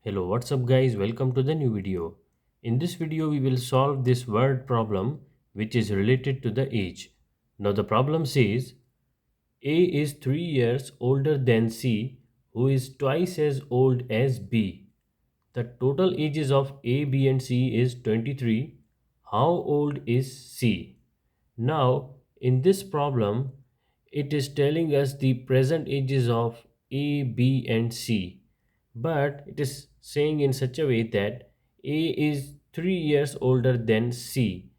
Hello, what's up guys? Welcome to the new video. In this video we will solve this word problem which is related to the age. Now the problem says A is 3 years older than C, who is twice as old as B. The total ages of A, B and C is 23. How old is C? Now, in this problem, it is telling us the present ages of A, B, and C, but it is saying in such a way that A is 3 years older than C.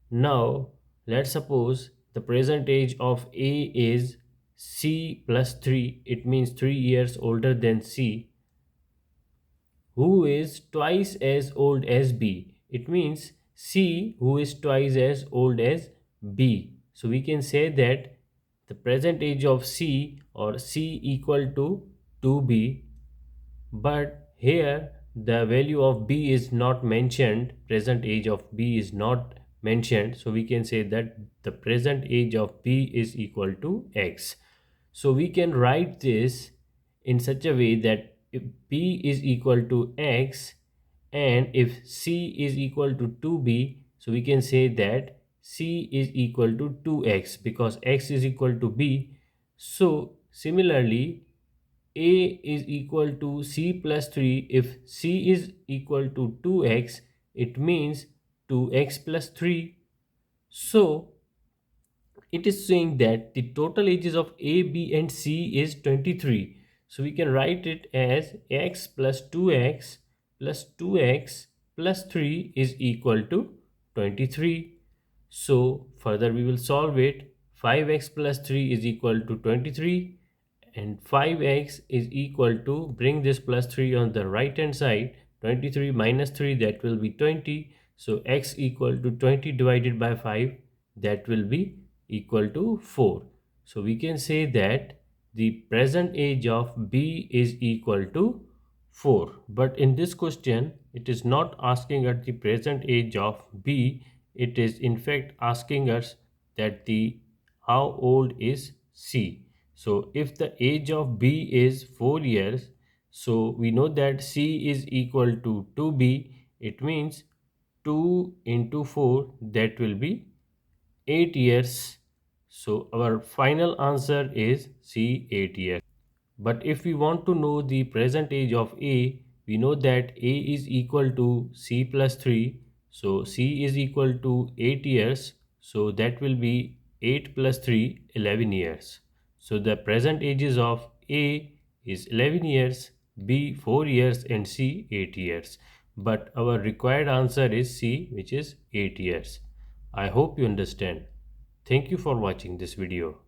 Now, let's suppose the present age of A is C plus 3, it means 3 years older than C, who is twice as old as B. It means C who is twice as old as B. So we can say that the present age of C or C equal to 2B, but here the value of B is not mentioned, present age of B is not mentioned, so we can say that the present age of B is equal to X. So we can write this in such a way that if B is equal to X and if C is equal to 2B, so we can say that C is equal to 2X because X is equal to B. So similarly, A is equal to C plus 3. If C is equal to 2X, it means 2X plus 3. So it is saying that the total ages of A, B and C is 23. So we can write it as x plus 2x plus 2x plus 3 is equal to 23. So further we will solve it. 5x plus 3 is equal to 23 and 5x is equal to, bring this plus 3 on the right hand side, 23 minus 3, that will be 20. So x equal to 20 divided by 5, that will be equal to 4. So we can say that the present age of B is equal to 4. But in this question, it is not asking at the present age of B. It is in fact asking us that the how old is C. So if the age of B is 4 years, so we know that C is equal to 2B. It means 2 into 4, that will be 8 years. So our final answer is C, 8 years. But if we want to know the present age of A, we know that A is equal to C plus 3. So C is equal to 8 years. So that will be 8 plus 3, 11 years. So the present ages of A is 11 years, B 4 years and C 8 years. But our required answer is C, which is 8 years. I hope you understand. Thank you for watching this video.